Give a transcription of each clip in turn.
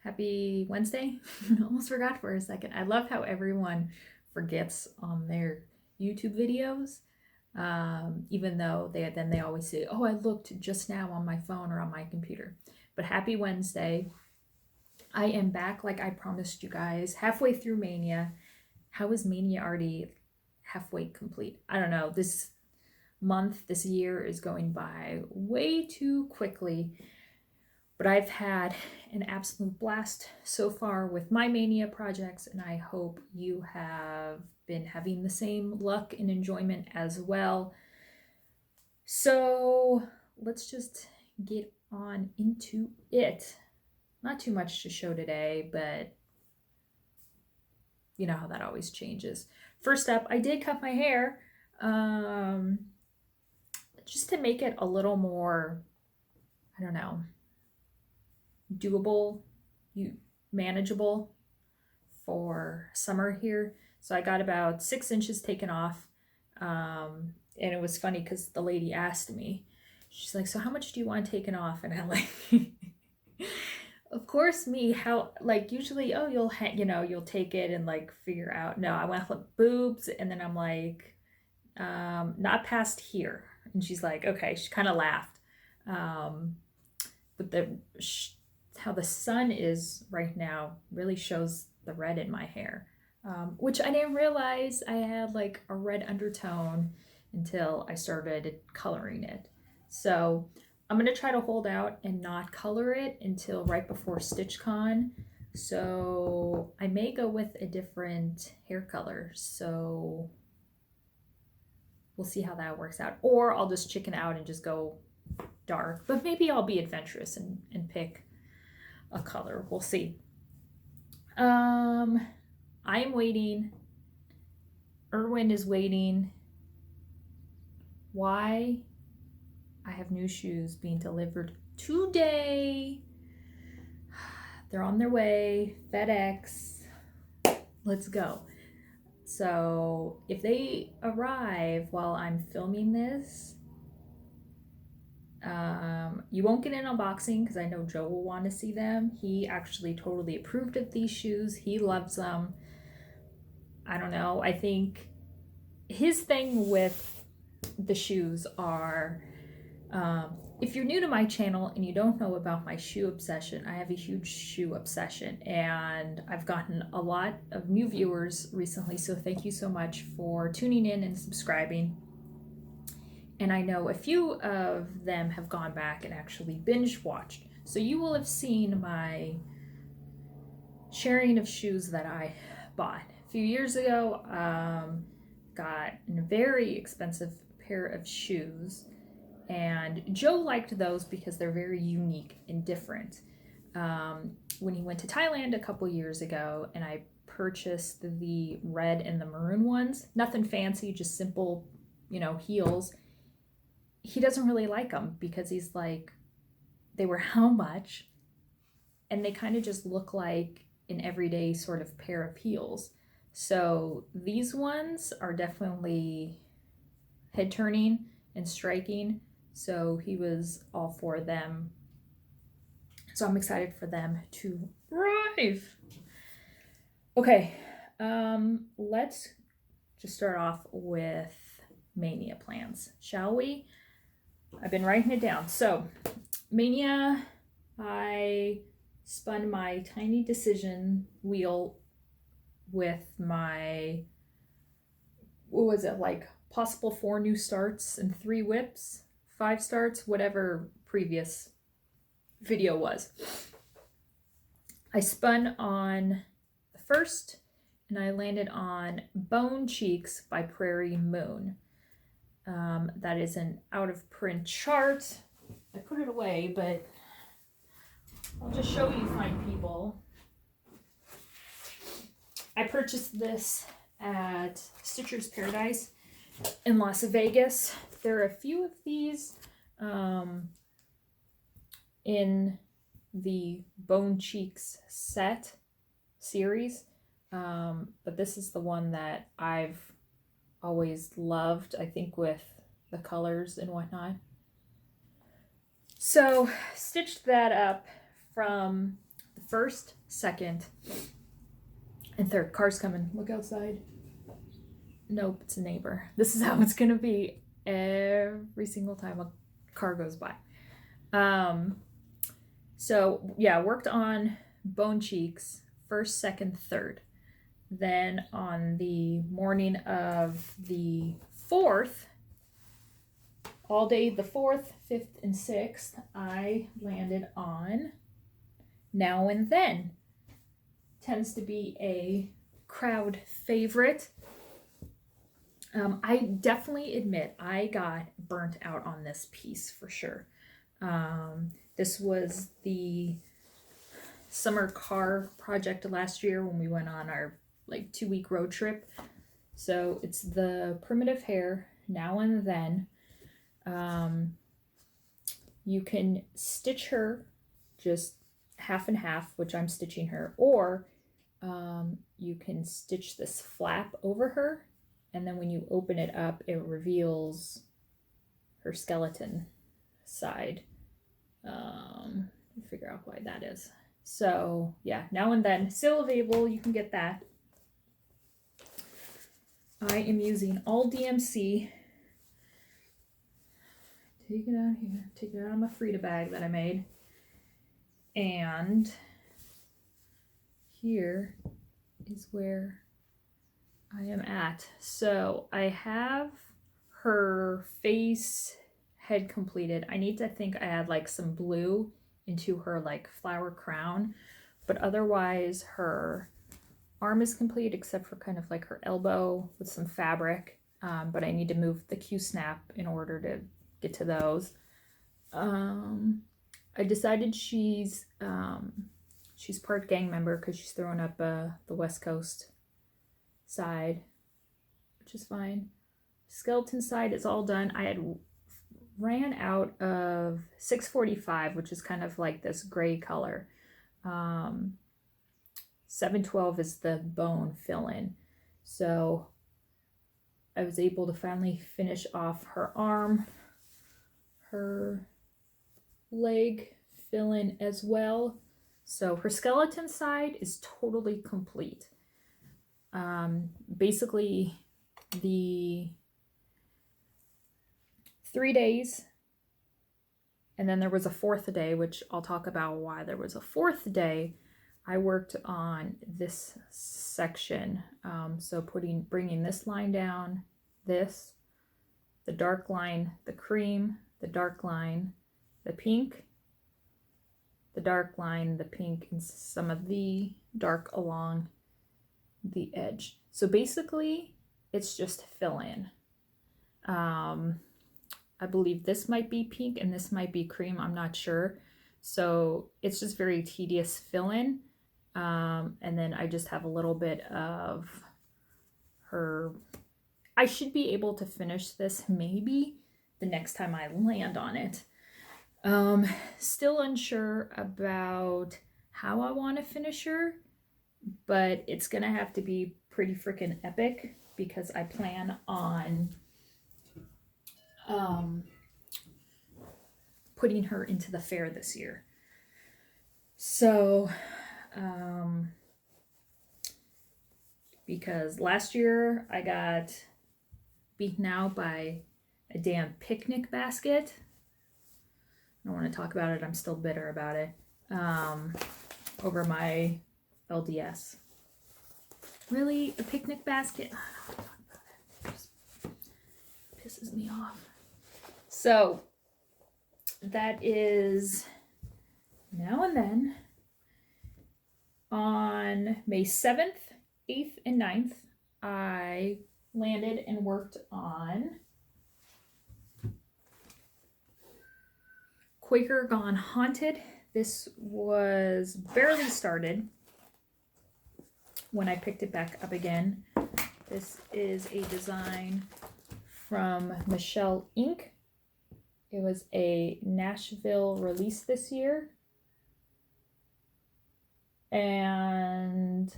Happy Wednesday. Almost forgot for a second. I love how everyone forgets on their YouTube videos. Even though they always say, oh, I looked just now on my phone or on my computer. But happy Wednesday. I am back like I promised you guys, halfway through Mania. How is Mania already halfway complete? I don't know. This year is going by way too quickly. But I've had an absolute blast so far with my Mania projects, and I hope you have been having the same luck and enjoyment as well. So let's just get on into it. Not too much to show today, but you know how that always changes. First up, I did cut my hair just to make it a little more, I don't know, doable, manageable for summer here. So I got about 6 inches taken off. And it was funny because the lady asked me, she's like, so how much do you want taken off? And I'm like, of course me, how, like, usually, oh, you'll take it and like figure out. No, I went with boobs, and then I'm like, not past here. And she's like, okay. She kind of laughed. But how the sun is right now really shows the red in my hair, which I didn't realize I had like a red undertone until I started coloring it. So I'm going to try to hold out and not color it until right before StitchCon. So I may go with a different hair color. So we'll see how that works out. Or I'll just chicken out and just go dark. But maybe I'll be adventurous and pick a color. We'll see. I am waiting. Erwin is waiting. Why? I have new shoes being delivered today. They're on their way. FedEx. Let's go. So if they arrive while I'm filming this, you won't get an unboxing because I know Joe will want to see them. He actually totally approved of these shoes. He loves them. I don't know. I think his thing with the shoes are, if you're new to my channel and you don't know about my shoe obsession, I have a huge shoe obsession, and I've gotten a lot of new viewers recently. So thank you so much for tuning in and subscribing. And I know a few of them have gone back and actually binge watched. So you will have seen my sharing of shoes that I bought a few years ago. Got a very expensive pair of shoes. And Joe liked those because they're very unique and different. When he went to Thailand a couple years ago, and I purchased the red and the maroon ones, nothing fancy, just simple, heels. He doesn't really like them because he's like, they were how much? And they kind of just look like an everyday sort of pair of heels. So these ones are definitely head turning and striking. So he was all for them. So I'm excited for them to arrive. Okay, let's just start off with Mania plans, shall we? I've been writing it down. So Mania, I spun my tiny decision wheel with my, what was it, like possible 4 new starts and 3 whips, 5 starts, whatever previous video was. I spun on the first, and I landed on Bone Cheeks by Prairie Moon. That is an out of print chart. I put it away, but I'll just show you fine people. I purchased this at Stitcher's Paradise in Las Vegas. There are a few of these in the Bone Cheeks set series, but this is the one that I've always loved, I think, with the colors and whatnot. So stitched that up from the first, second, and third. Car's coming. Look outside. Nope, it's a neighbor. This is how it's gonna be every single time a car goes by. So yeah, worked on bone cheeks first, second, third. Then on the morning of the 4th, all day the 4th, 5th, and 6th, I landed on Now and Then. Tends to be a crowd favorite. I definitely admit I got burnt out on this piece for sure. This was the summer car project last year when we went on our like 2-week road trip. So it's the primitive hair Now and Then. You can stitch her just half and half, which I'm stitching her, or you can stitch this flap over her, and then when you open it up, it reveals her skeleton side. Figure out why that is. So yeah, Now and Then, still available. You can get that. I am using all DMC. Take it out here. Take it out of my Frida bag that I made. And here is where I am at. So I have her face head completed. I need to think I add like some blue into her like flower crown, but otherwise her arm is complete except for kind of like her elbow with some fabric. But I need to move the Q-snap in order to get to those. I decided she's part gang member because she's throwing up the West Coast side, which is fine. Skeleton side is all done. I had ran out of 645, which is kind of like this gray color. 712 is the bone fill-in. So I was able to finally finish off her arm, her leg fill-in as well. So her skeleton side is totally complete. Basically the 3 days, and then there was a 4th day, which I'll talk about why there was a 4th day. I worked on this section. So bringing this line down, the dark line, the cream, the dark line, the pink, the dark line, the pink, and some of the dark along the edge. So basically it's just fill in. I believe this might be pink and this might be cream. I'm not sure. So it's just very tedious fill in. And then I just have a little bit of her. I should be able to finish this maybe the next time I land on it. Still unsure about how I want to finish her, but it's gonna have to be pretty freaking epic because I plan on putting her into the fair this year. So because last year I got beaten out by a damn picnic basket. I don't want to talk about it. I'm still bitter about it. Over my LDS. Really? A picnic basket? I don't want to talk about it. It just pisses me off. So that is Now and Then. On May 7th, 8th, and 9th, I landed and worked on Quaker Gone Haunted. This was barely started when I picked it back up again. This is a design from Michelle Inc. It was a Nashville release this year. And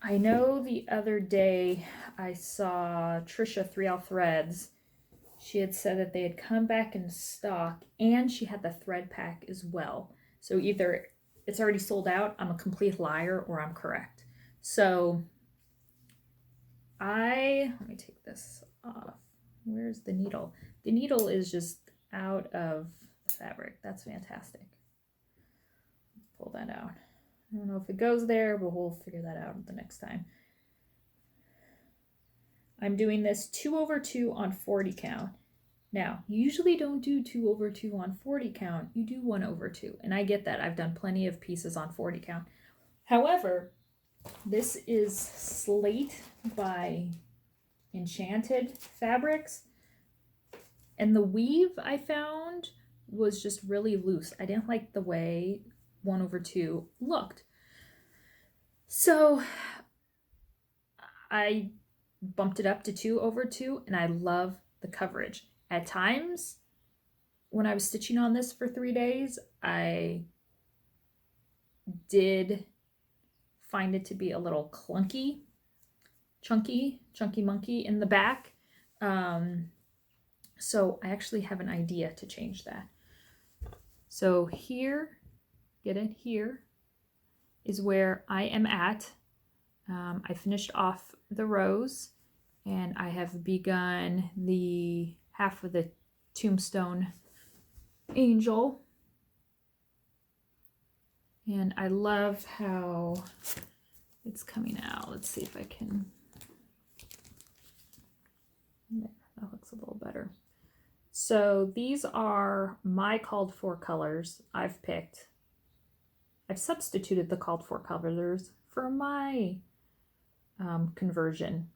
I know the other day I saw Trisha 3L Threads. She had said that they had come back in stock and she had the thread pack as well. So either it's already sold out, I'm a complete liar or I'm correct. So let me take this off. Where's the needle? The needle is just out of the fabric. That's fantastic. Pull that out. I don't know if it goes there, but we'll figure that out the next time. I'm doing this 2/2 on 40 count. Now, you usually don't do 2/2 on 40 count. You do 1/2. And I get that. I've done plenty of pieces on 40 count. However, this is Slate by Enchanted Fabrics. And the weave I found was just really loose. I didn't like the way 1/2 looked. So I bumped it up to 2/2 and I love the coverage. At times when I was stitching on this for 3 days, I did find it to be a little clunky, chunky monkey in the back. So I actually have an idea to change that. So here, get it, here is where I am at. I finished off the rows and I have begun the half of the tombstone angel. And I love how it's coming out. Let's see if I can. There, that looks a little better. So these are my called for colors I've picked. I've substituted the called for colors for my conversion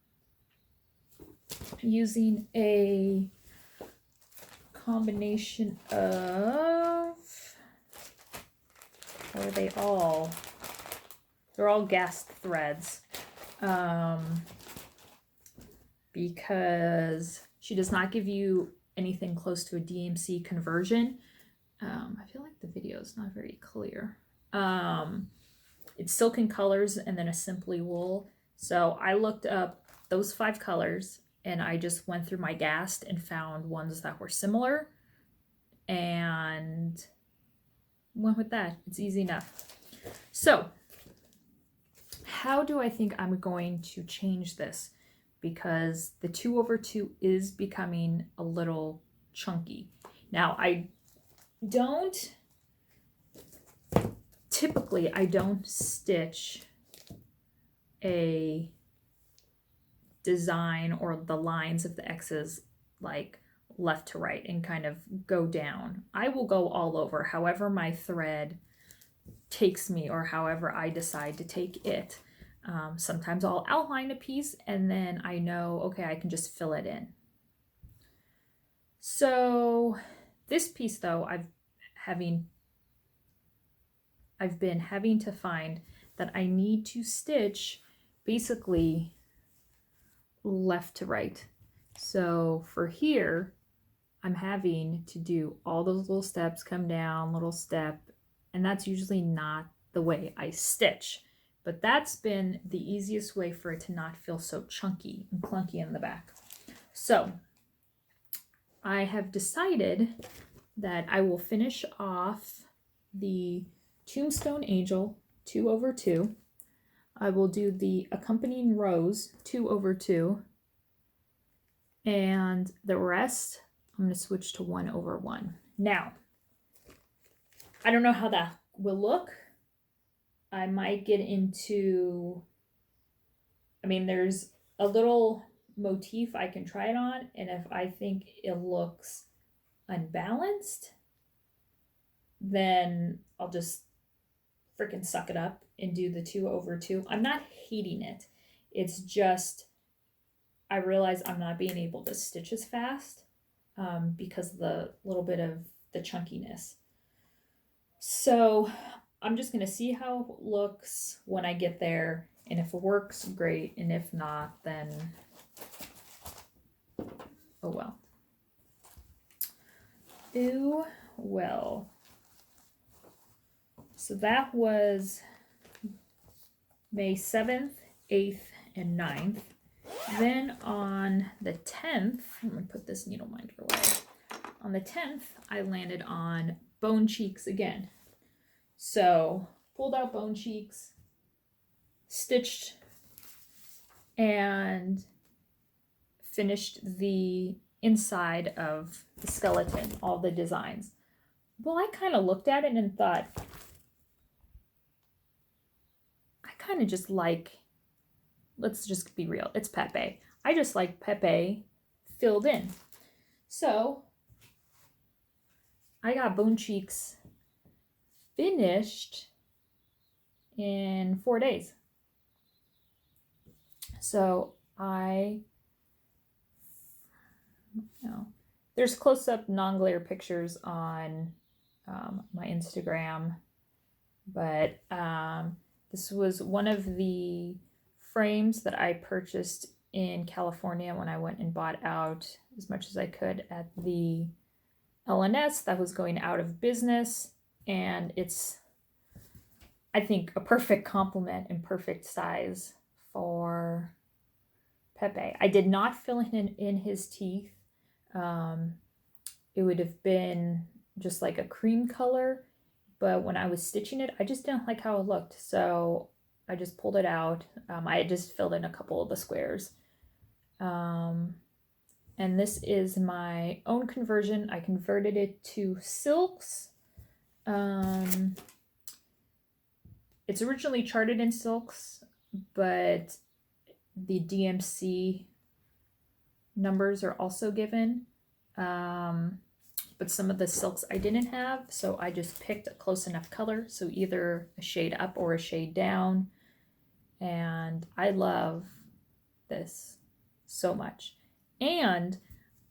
using a combination of, or they're all gassed threads, because she does not give you anything close to a DMC conversion. I feel like the video is not very clear. It's silken colors and then a simply wool. So I looked up those 5 colors and I just went through my gassed and found ones that were similar and went with that. It's easy enough. So how do I think I'm going to change this? Because the 2/2 is becoming a little chunky. Now typically I don't stitch a design or the lines of the X's like left to right and kind of go down. I will go all over however my thread takes me or however I decide to take it. Sometimes I'll outline a piece and then I know, okay, I can just fill it in. So this piece though, I've been having to find that I need to stitch basically left to right. So for here, I'm having to do all those little steps, come down, little step, and that's usually not the way I stitch. But that's been the easiest way for it to not feel so chunky and clunky in the back. So I have decided that I will finish off the Tombstone Angel 2/2. I will do the accompanying rows 2/2. And the rest, I'm going to switch to 1/1. Now, I don't know how that will look. I might get into, there's a little motif I can try it on, and if I think it looks unbalanced, then I'll just freaking suck it up and do the 2/2. I'm not hating it. It's just, I realize I'm not being able to stitch as fast because of the little bit of the chunkiness. So I'm just going to see how it looks when I get there. And if it works, great. And if not, then oh well. Ooh, well. So that was May 7th, 8th, and 9th. Then on the 10th, I'm going to put this needle minder away. On the 10th, I landed on Bone Cheeks again. So pulled out bone cheeks, stitched, and finished the inside of the skeleton, all the designs. Well, I kind of looked at it and thought, I kind of just like, let's just be real, it's Pepe. I just like Pepe filled in. So I got bone cheeks finished in 4 days. So there's close-up non-glare pictures on my Instagram, but this was one of the frames that I purchased in California when I went and bought out as much as I could at the LNS that was going out of business, and it's, I think, a perfect complement and perfect size for Pepe. I did not fill in his teeth. It would have been just like a cream color, but when I was stitching it, I just didn't like how it looked, so I just pulled it out. I had just filled in a couple of the squares. And this is my own conversion. I converted it to silks. It's originally charted in silks, but the DMC numbers are also given. But some of the silks I didn't have, so I just picked a close enough color, so either a shade up or a shade down. And I love this so much. And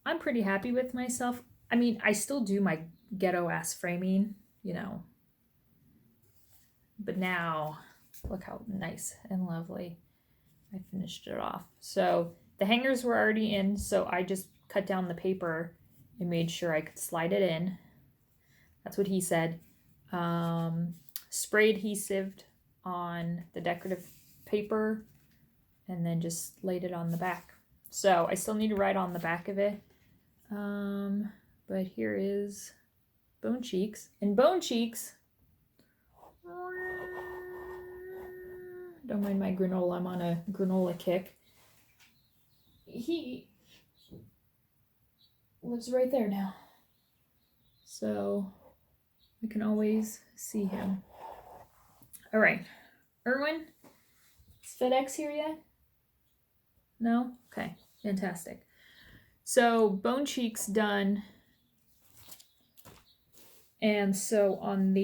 I'm pretty happy with myself. I mean, I still do my ghetto ass framing, you know. But now, look how nice and lovely I finished it off. So the hangers were already in, so I just cut down the paper and made sure I could slide it in. That's what he said. Spray adhesived on the decorative paper and then just laid it on the back. So I still need to write on the back of it. But here is Bone Cheeks. And Bone Cheeks, don't mind my granola, I'm on a granola kick. He lives right there now, so I can always see him. All right, Erwin, is FedEx here yet? No? Okay, fantastic. So Bone Cheeks done. And so on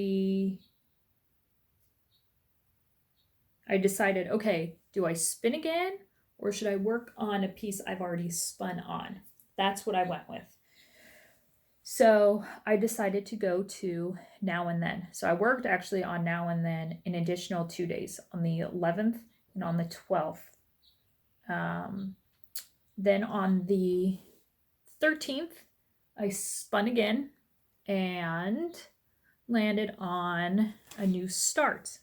I decided, okay, do I spin again or should I work on a piece I've already spun on? That's what I went with. So I decided to go to Now and Then. So I worked actually on Now and Then an additional 2 days, on the 11th and on the 12th. Then on the 13th, I spun again and landed on a new start.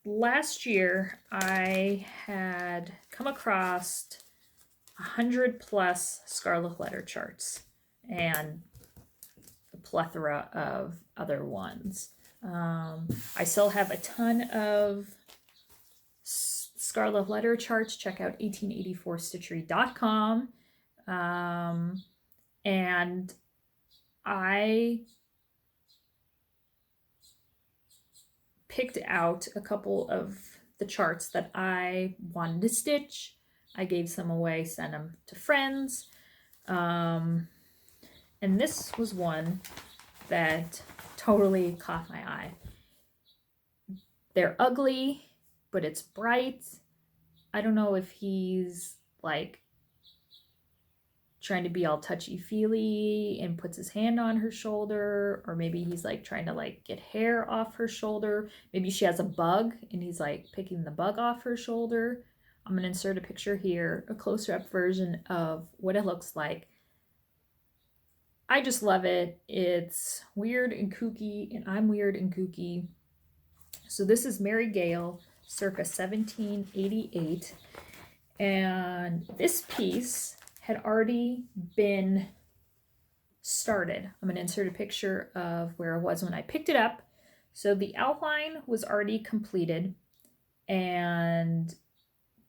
Last year, I had come across 100+ scarlet letter charts and a plethora of other ones. I still have a ton of scarlet letter charts. Check out 1884stitchery.com. And I picked out a couple of the charts that I wanted to stitch. I gave some away, sent them to friends. And this was one that totally caught my eye. They're ugly, but it's bright. I don't know if he's like trying to be all touchy-feely and puts his hand on her shoulder, or maybe he's like trying to like get hair off her shoulder. Maybe she has a bug and he's like picking the bug off her shoulder. I'm going to insert a picture here, a closer up version of what it looks like. I just love it. It's weird and kooky, and I'm weird and kooky. So this is Mary Gayle, circa 1788. And this piece had already been started. I'm going to insert a picture of where I was when I picked it up. So the outline was already completed, and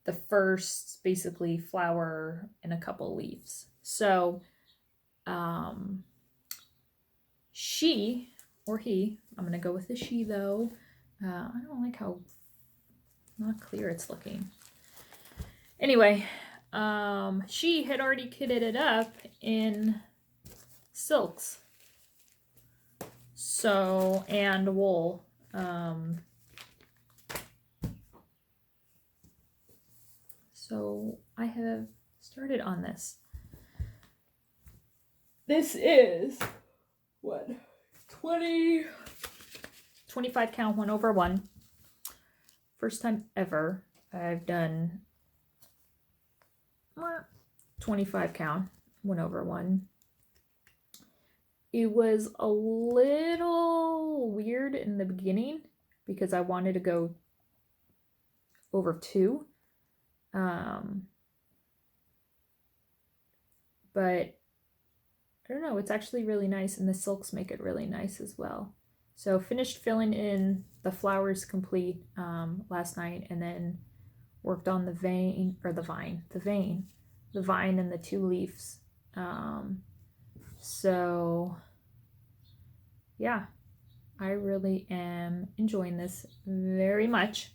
the first basically flower and a couple leaves. So she or he, I'm going to go with the she though. I don't like how not clear it's looking. Anyway, she had already kitted it up in silks. So, and wool. So I have started on this. This is what? 25 count 1/1. First time ever I've done 25 count 1/1. It was a little weird in the beginning because I wanted to go over 2. But I don't know, it's actually really nice, and the silks make it really nice as well. So finished filling in the flowers complete last night, and then worked on the vine and the 2 leaves. So yeah, I really am enjoying this very much.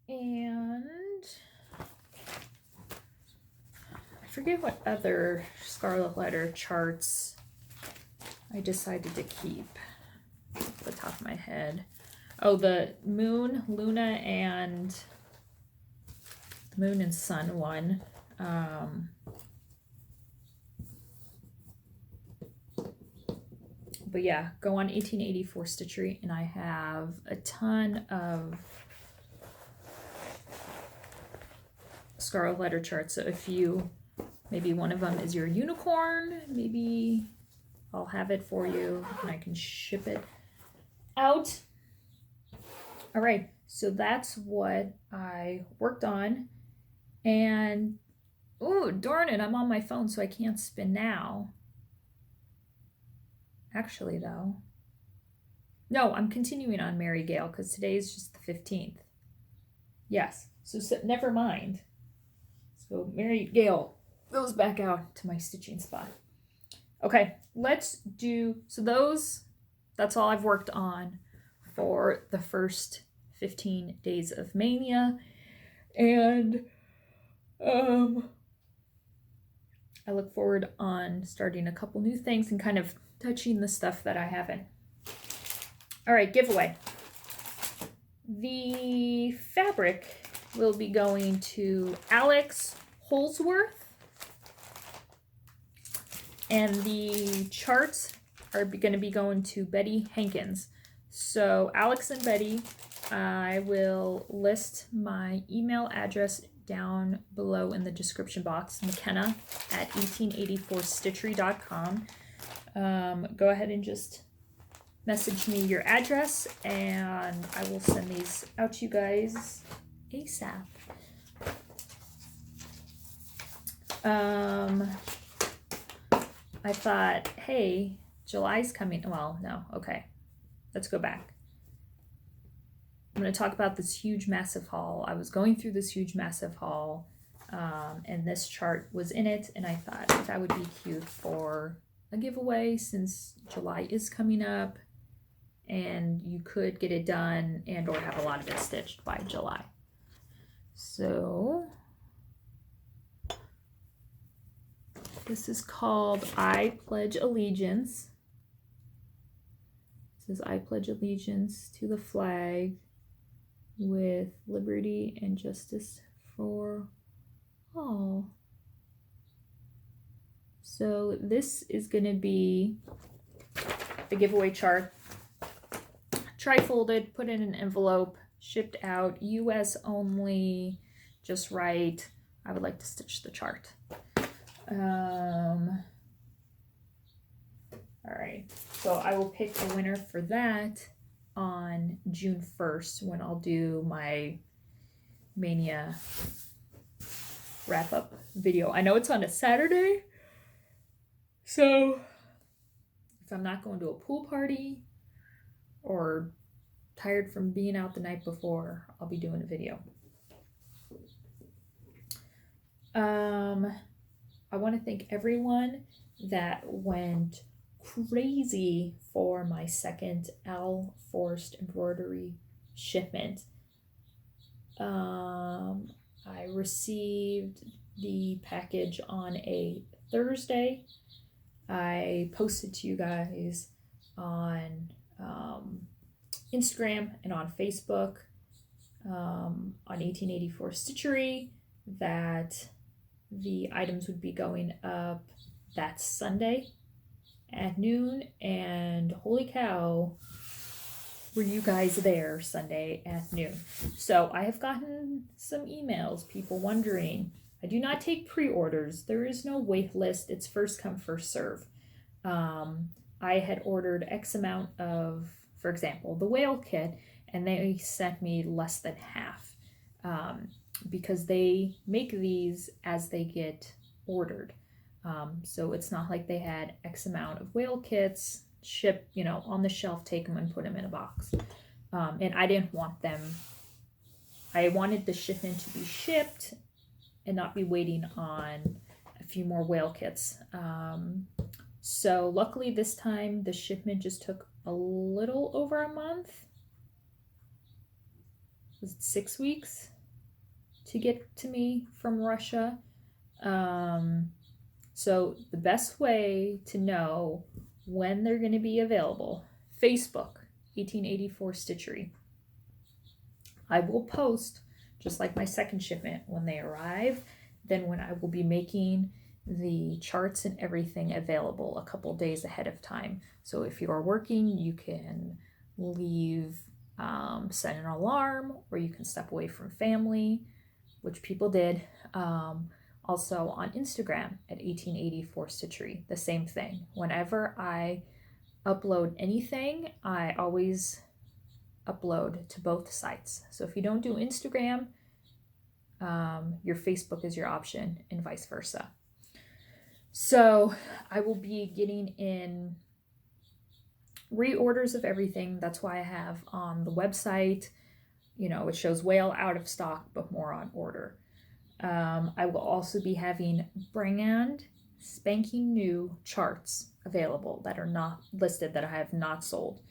And I forget what other Scarlet Letter charts I decided to keep off the top of my head. Oh, the Moon, Luna, and the Moon and Sun one. But yeah, go on 1884 Stitchery, and I have a ton of Scarlet Letter charts. So if you, maybe one of them is your unicorn, maybe I'll have it for you and I can ship it out. All right, so that's what I worked on. And oh, darn it, I'm on my phone, so I can't spin now. Actually, though, no, I'm continuing on Mary Gayle because today is just the 15th. Yes, so never mind. So Mary Gayle goes back out to my stitching spot. Okay, let's do, so that's all I've worked on for the first 15 days of Mania. And I look forward on starting a couple new things and kind of touching the stuff that I haven't. All right, giveaway. The fabric will be going to Alex Holsworth, and the charts are going to be going to Betty Hankins. So Alex and Betty, I will list my email address down below in the description box, McKenna at 1884stitchery.com. Go ahead and just message me your address, and I will send these out to you guys ASAP. I thought, hey, July's coming. Well, no, okay. Let's go back. I'm going to talk about this huge, massive haul. I was going through this huge, massive haul, and this chart was in it, and I thought that would be cute for a giveaway since July is coming up, and you could get it done and or have a lot of it stitched by July. So this is called I Pledge Allegiance. It says I pledge allegiance to the flag with liberty and justice for all. So this is going to be the giveaway chart. Tri-folded, put in an envelope, shipped out, US only, just right. I would like to stitch the chart. All right, so I will pick the winner for that on June 1st when I'll do my Mania wrap up video. I know it's on a Saturday, so if I'm not going to a pool party or tired from being out the night before, I'll be doing a video. I want to thank everyone that went crazy for my second Al Forrest embroidery shipment. I received the package on a Thursday. I posted to you guys on Instagram and on Facebook on 1884 Stitchery that the items would be going up that Sunday at noon, and holy cow, were you guys there Sunday at noon. So I have gotten some emails, people wondering. I do not take pre-orders. There is no wait list. It's first come, first serve. I had ordered X amount of, for example, the whale kit, and they sent me less than half because they make these as they get ordered. So it's not like they had X amount of whale kits shipped, you know, on the shelf, take them and put them in a box. And I didn't want them. I wanted the shipment to be shipped and not be waiting on a few more whale kits. So luckily this time the shipment just took a little over a month. Was it 6 weeks to get to me from Russia? So the best way to know when they're going to be available, Facebook, 1884 Stitchery. I will post, just like my second shipment, when they arrive, then when I will be making the charts and everything available a couple days ahead of time. So if you are working, you can leave, set an alarm, or you can step away from family, which people did. Also on Instagram at 1884 Stitchery, the same thing. Whenever I upload anything, I always upload to both sites. So if you don't do Instagram, your Facebook is your option and vice versa. So I will be getting in reorders of everything. That's why I have on the website, you know, it shows whale out of stock, but more on order. I will also be having brand spanking new charts available that are not listed, that I have not sold.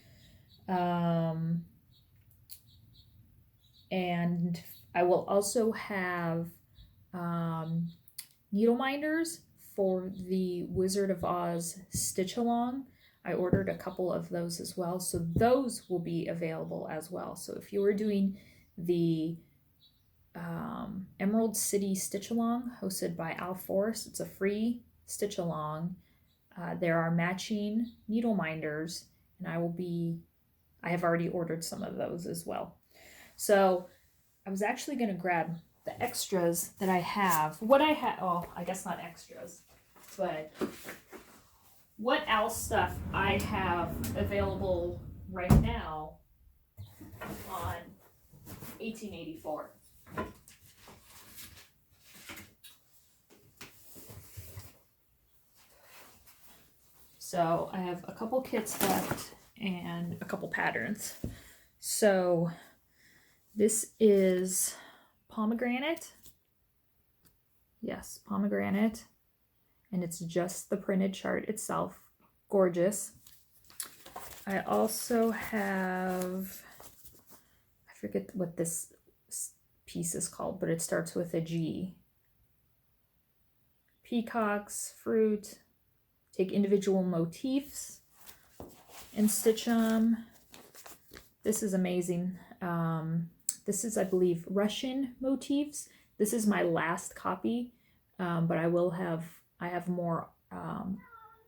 And I will also have needle minders for the Wizard of Oz stitch along. I ordered a couple of those as well, so those will be available as well. So if you are doing the Emerald City Stitch Along hosted by Al Forrest, it's a free stitch along. There are matching needle minders, and I have already ordered some of those as well. So I was actually going to grab the extras that I have. I guess not extras, but what else stuff I have available right now on 1884. So I have a couple kits left and a couple patterns. So this is pomegranate. Yes, pomegranate. And it's just the printed chart itself. Gorgeous. I also have, I forget what this piece is called, but it starts with a G. Peacocks, fruit. Take individual motifs and stitch them. This is amazing. This is, I believe, Russian motifs. This is my last copy, but I have more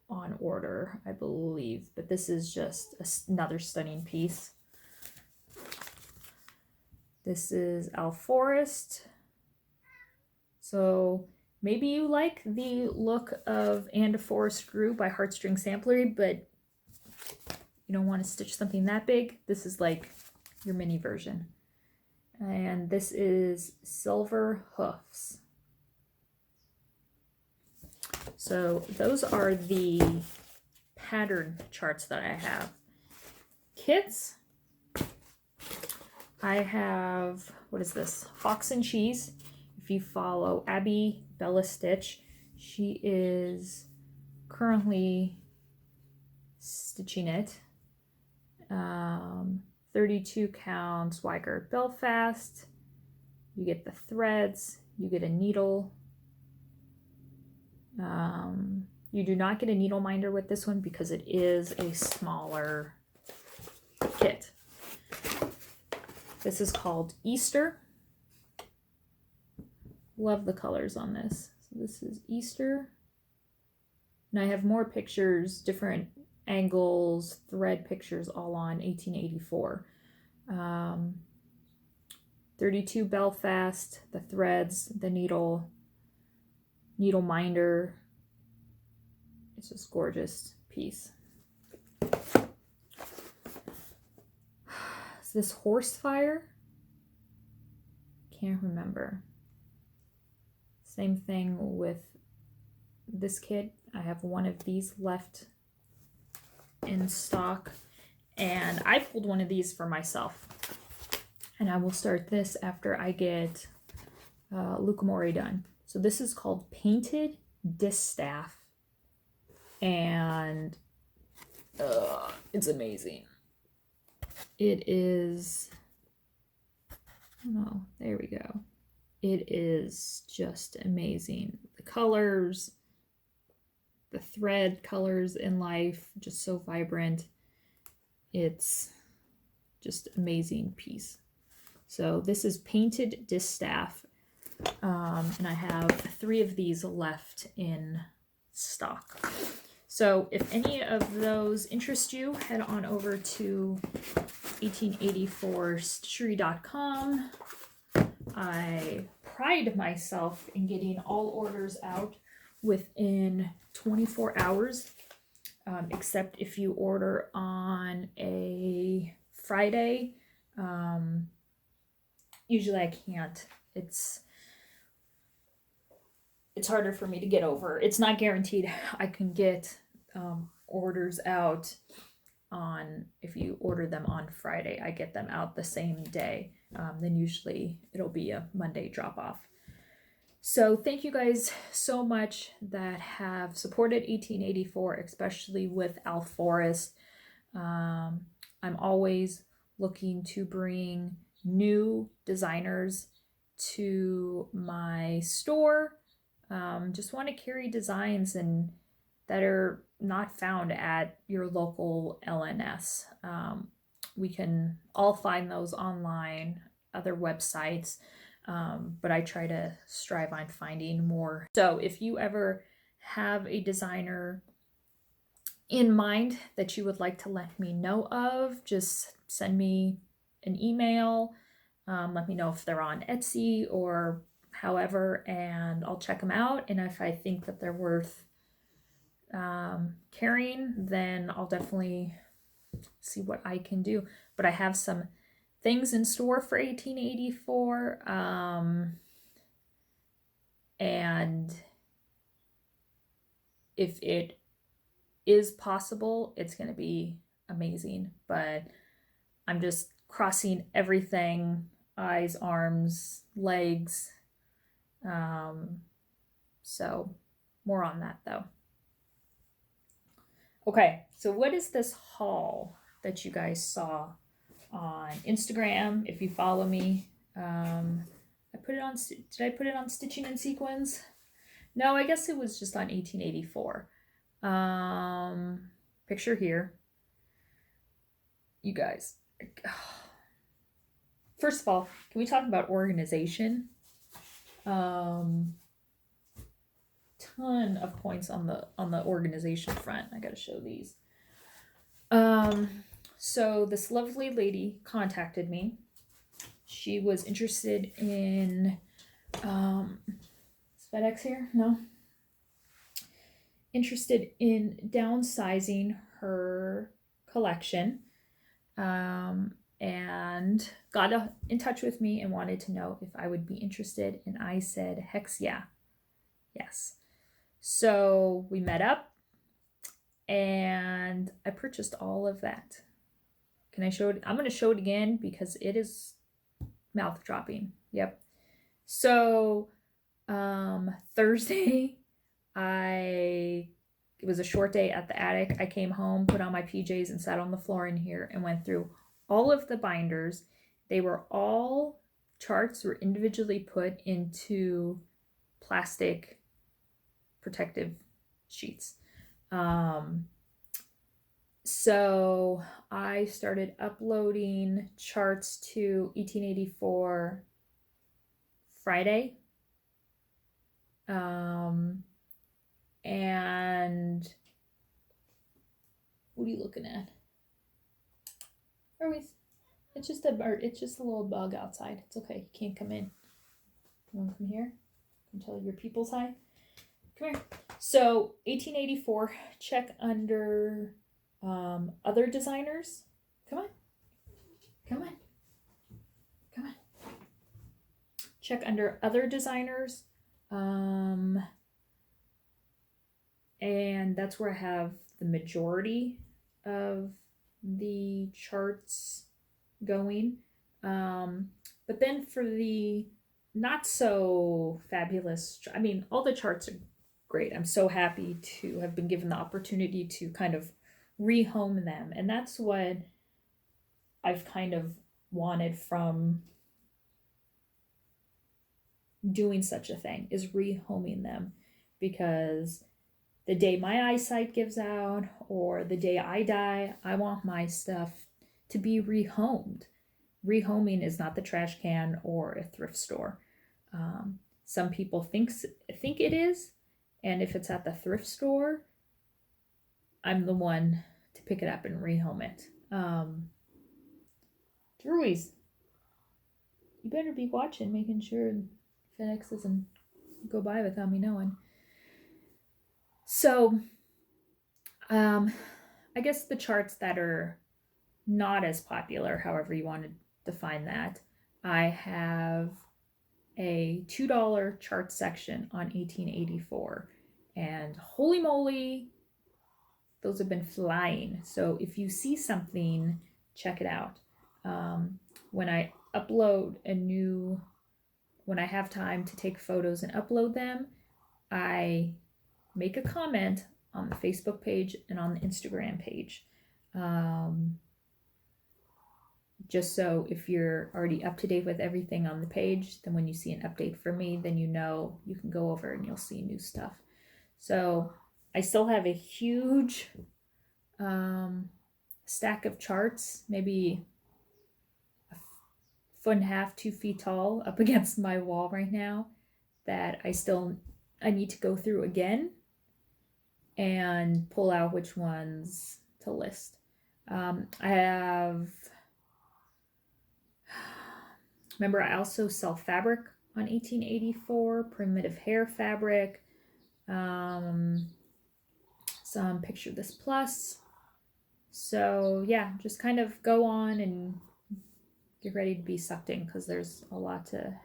on order, I believe. But this is just another stunning piece. This is Al Forrest. So maybe you like the look of And a Forest Grew by Heartstring Samplery, but you don't want to stitch something that big. This is like your mini version. And this is Silver Hoofs. So those are the pattern charts that I have. Kits, I have, what is this? Fox and Cheese. If you follow Abby Bella Stitch, she is currently stitching it. 32 counts Quaker Belfast. You get the threads, you get a needle. You do not get a needle minder with this one because it is a smaller kit. This is called Easter. Love the colors on this. So this is Easter. And I have more pictures, different angles, thread pictures all on 1884. 32 Belfast, the threads, the needle minder. It's just gorgeous piece. Is this Horsefire? Can't remember. Same thing with this kit. I have one of these left in stock, and I pulled one of these for myself. And I will start this after I get Lucamore done. So this is called Painted Distaff, and it's amazing. It is, oh, there we go. It is just amazing. The colors, the thread colors in life, just so vibrant. It's just amazing piece. So this is Painted Distaff, and I have 3 of these left in stock. So if any of those interest you, head on over to 1884stitchery.com. I pride myself in getting all orders out within 24 hours, except if you order on a Friday. Usually I can't. It's harder for me to get over. It's not guaranteed I can get orders out on, if you order them on Friday, I get them out the same day. Then usually it'll be a Monday drop off. So thank you guys so much that have supported 1884, especially with Elf Forest. I'm always looking to bring new designers to my store. Just want to carry designs and that are not found at your local LNS. We can all find those online, other websites, but I try to strive on finding more. So if you ever have a designer in mind that you would like to let me know of, just send me an email. Let me know if they're on Etsy or however, and I'll check them out. And if I think that they're worth carrying, then I'll definitely see what I can do. But I have some things in store for 1884, and if it is possible, it's going to be amazing. But I'm just crossing everything, eyes, arms, legs. So more on that though. Okay, so what is this haul that you guys saw on Instagram? If you follow me, I put it on, did I put it on Stitching in Sequins? No, I guess it was just on 1884. Picture here. You guys, first of all, can we talk about organization? Ton of points on the organization front. I gotta show these. So this lovely lady contacted me. She was interested in is FedEx here? No. Interested in downsizing her collection, and got in touch with me and wanted to know if I would be interested, and I said, heck yeah, yes. So we met up and I purchased all of that. Can I show it? I'm going to show it again because it is mouth dropping. Yep. So Thursday, it was a short day at the attic. I came home, put on my PJs, and sat on the floor in here and went through all of the binders. They were all charts were individually put into plastic protective sheets. So I started uploading charts to 1884 Friday. And what are you looking at? It's just a bird. It's just a little bug outside. It's okay. You can't come in. You want to come here? Until your people's hi. Come here. So 1884. Check under other designers. Come on. Come on. Come on. Check under other designers. And that's where I have the majority of the charts going. But then for the not so fabulous, I mean, all the charts are great. I'm so happy to have been given the opportunity to kind of rehome them. And that's what I've kind of wanted from doing such a thing, is rehoming them, because the day my eyesight gives out or the day I die, I want my stuff to be rehomed. Rehoming is not the trash can or a thrift store. Some people think it is, and if it's at the thrift store, I'm the one to pick it up and rehome it. Druies, you better be watching, making sure FedEx doesn't go by without me knowing. So, I guess the charts that are not as popular, however you want to define that, I have a $2 chart section on 1884, and holy moly, those have been flying. So if you see something, check it out. When I upload when I have time to take photos and upload them, I make a comment on the Facebook page and on the Instagram page. Just so if you're already up to date with everything on the page, then when you see an update from me, then you know you can go over and you'll see new stuff. So I still have a huge stack of charts, maybe a foot and a half, 2 feet tall, up against my wall right now, that I need to go through again and pull out which ones to list. Remember, I also sell fabric on 1884, primitive hair fabric, some Picture This Plus. So yeah, just kind of go on and get ready to be sucked in, because there's a lot to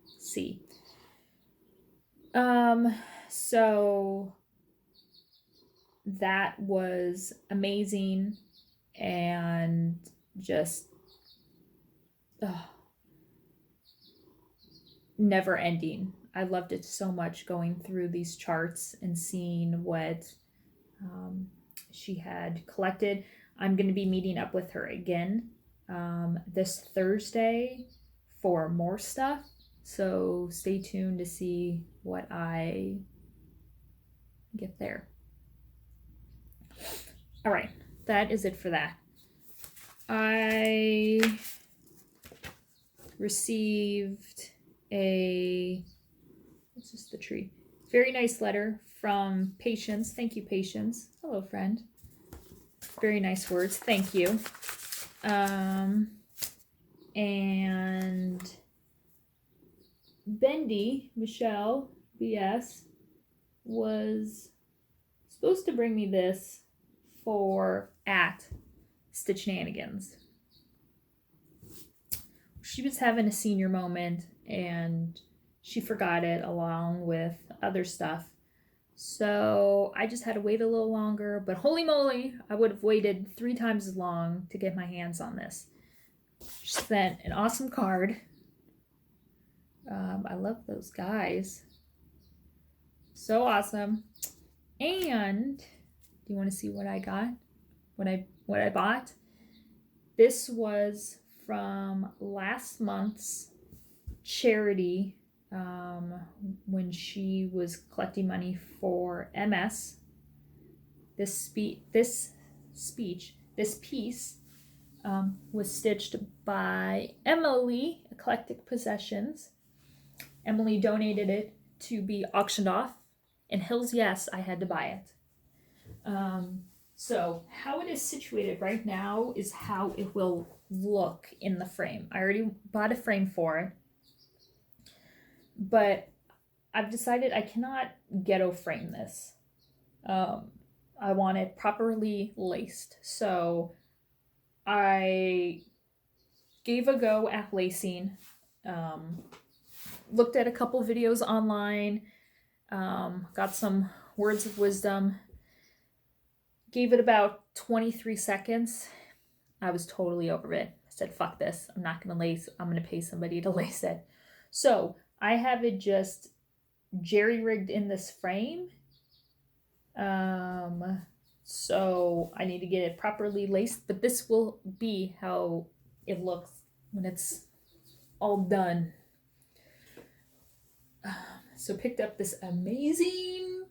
see. So that was amazing, and just never ending. I loved it so much, going through these charts and seeing what she had collected. I'm going to be meeting up with her again this Thursday for more stuff. So stay tuned to see what I get there. All right, that is it for that. I received what's this, the tree? Very nice letter from Patience. Thank you, Patience. Hello, friend. Very nice words. Thank you. And Bendy, Michelle, BS, was supposed to bring me this for at Stitchnanigans. She was having a senior moment and she forgot it along with other stuff. So I just had to wait a little longer, but holy moly, I would have waited 3 times as long to get my hands on this. She sent an awesome card. I love those guys. So awesome. And do you want to see what I got? What I bought? This was from last month's charity when she was collecting money for MS. This piece was stitched by Emily, Eclectic Possessions. Emily donated it to be auctioned off, and Hills, yes, I had to buy it. So how it is situated right now is how it will look in the frame. I already bought a frame for it, but I've decided I cannot ghetto frame this. I want it properly laced. So I gave a go at lacing. Looked at a couple videos online. Got some words of wisdom. Gave it about 23 seconds. I was totally over it. I said, fuck this. I'm not going to lace. I'm going to pay somebody to lace it. So I have it just jerry-rigged in this frame. So I need to get it properly laced, but this will be how it looks when it's all done. So picked up this amazing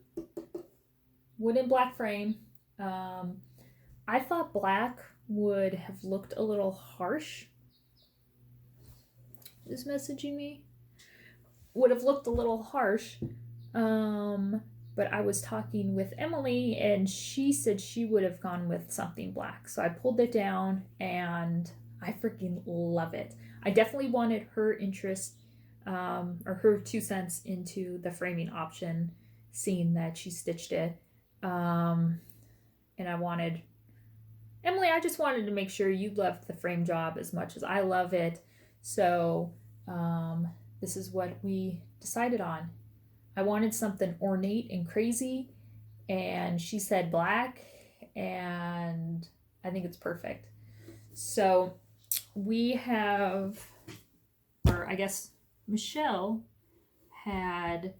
wooden black frame. I thought black would have looked a little harsh. Is messaging me? Would have looked a little harsh. But I was talking with Emily and she said she would have gone with something black. So I pulled it down and I freaking love it. I definitely wanted her interest or her 2 cents into the framing option, seeing that she stitched it. And I wanted, Emily, I just wanted to make sure you loved the frame job as much as I love it. So this is what we decided on. I wanted something ornate and crazy, and she said black, and I think it's perfect. So we have, or I guess Michelle had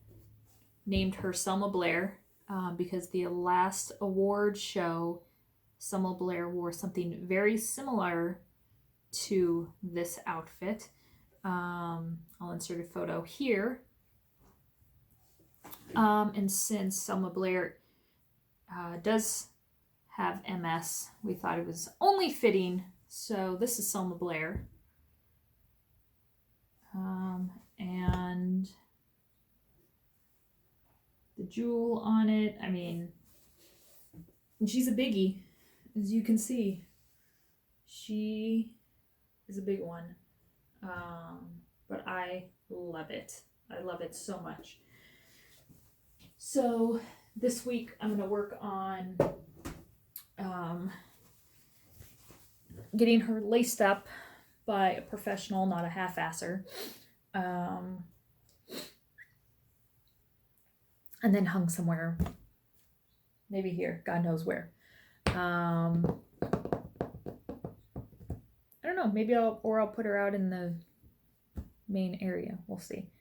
named her Selma Blair because the last award show, Selma Blair wore something very similar to this outfit. I'll insert a photo here. And since Selma Blair does have MS, we thought it was only fitting. So this is Selma Blair. And the jewel on it, I mean, she's a biggie, as you can see. She is a big one. But I love it. I love it so much. So this week I'm going to work on getting her laced up by a professional, not a half-asser. And then hung somewhere. Maybe here. God knows where. I don't know. Maybe I'll put her out in the main area. We'll see.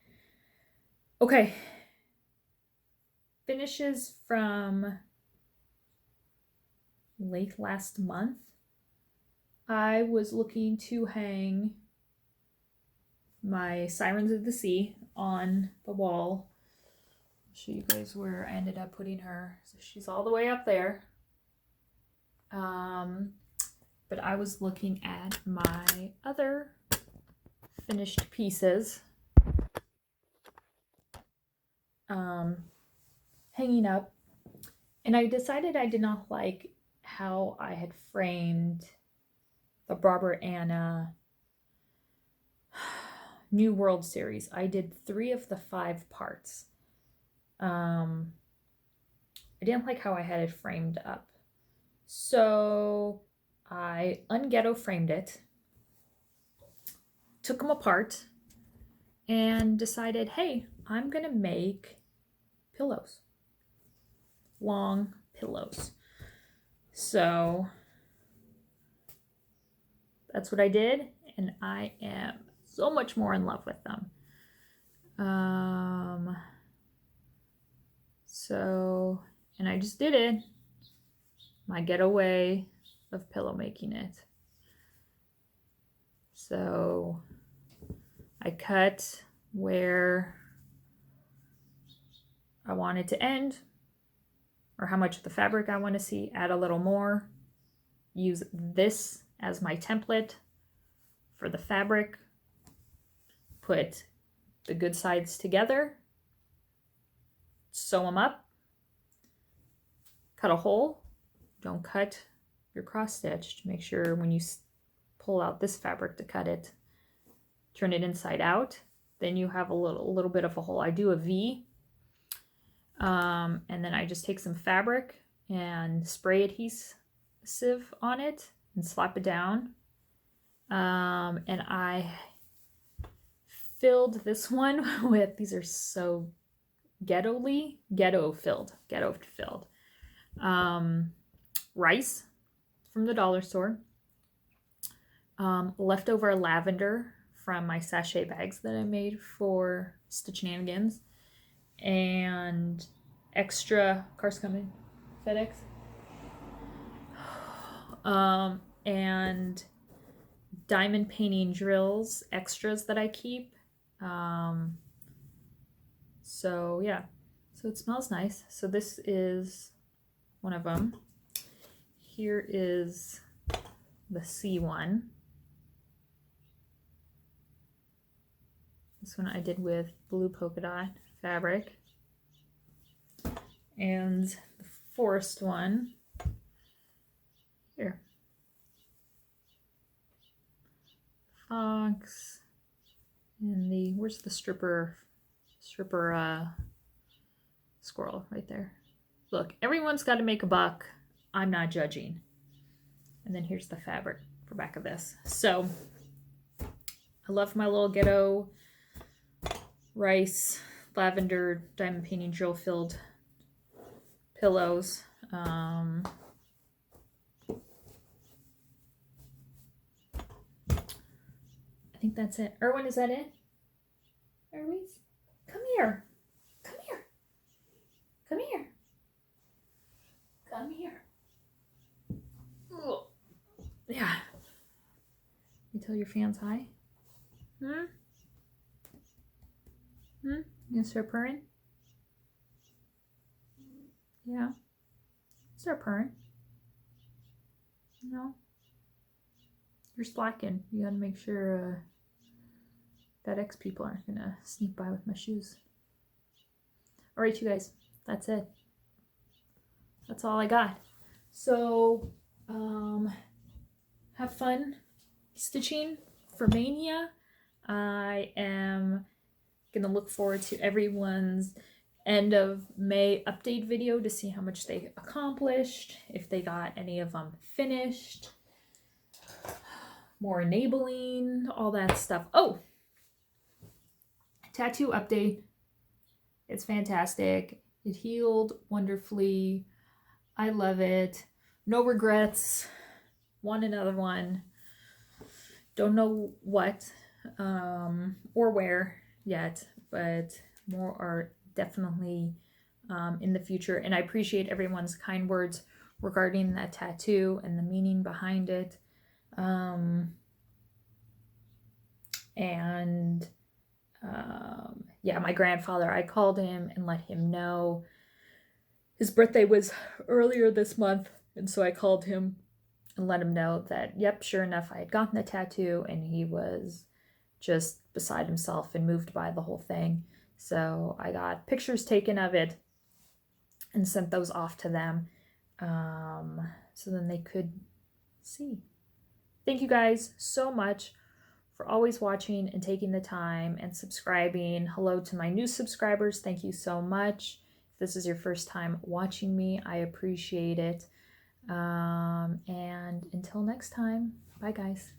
Okay. Finishes from late last month. I was looking to hang my Sirens of the Sea on the wall. I'll show you guys where I ended up putting her. So she's all the way up there. But I was looking at my other finished pieces. Hanging up, and I decided I did not like how I had framed the Barbara Anna New World series. I did 3 of the 5 parts. I didn't like how I had it framed up, so I unghetto framed it, took them apart, and decided, hey, I'm gonna make pillows. long pillows. So that's what I did, and I am so much more in love with them. And I just did it. My getaway of pillow making it. So I cut where I want it to end, or how much of the fabric I want to see, add a little more, use this as my template for the fabric, put the good sides together, sew them up, cut a hole. Don't cut your cross stitch. Make sure when you pull out this fabric to cut it, turn it inside out. Then you have a little bit of a hole. I do a V, and then I just take some fabric and spray adhesive on it and slap it down. And I filled this one with, these are so ghetto filled. Rice from the dollar store, leftover lavender from my sachet bags that I made for Stitchenanigans, and extra, car's coming, FedEx, and diamond painting drills, extras that I keep. So yeah, so it smells nice. So this is one of them. Here is the C one. This one I did with blue polka dot fabric. And the forest one, here. Fox. And the, where's the stripper squirrel right there. Look, everyone's got to make a buck. I'm not judging. And then here's the fabric for back of this. So I love my little ghetto rice, lavender, diamond painting drill filled pillows. I think that's it. Erwin, is that it? Erwin, come here. Come here. Come here. Come here. Ugh. Yeah. You tell your fans hi? You gonna start purring? Yeah. Start purring. No. You're slacking. You gotta make sure FedEx people aren't gonna sneak by with my shoes. Alright, you guys. That's it. That's all I got. So, have fun stitching for Mania. I am gonna look forward to everyone's end of May update video to see how much they accomplished, if they got any of them finished, more enabling, all that stuff. Oh, tattoo update. It's fantastic. It healed wonderfully. I love it. No regrets. Want another one. Don't know what or where yet, but more are definitely in the future. And I appreciate everyone's kind words regarding that tattoo and the meaning behind it. Yeah, my grandfather, I called him and let him know. His birthday was earlier this month, and so I called him and let him know that, yep, sure enough, I had gotten the tattoo, and he was just beside himself and moved by the whole thing. So I got pictures taken of it and sent those off to them, so then they could see. Thank you guys so much for always watching and taking the time and subscribing. Hello to my new subscribers. Thank you so much. If this is your first time watching me, I appreciate it. And until next time, bye guys.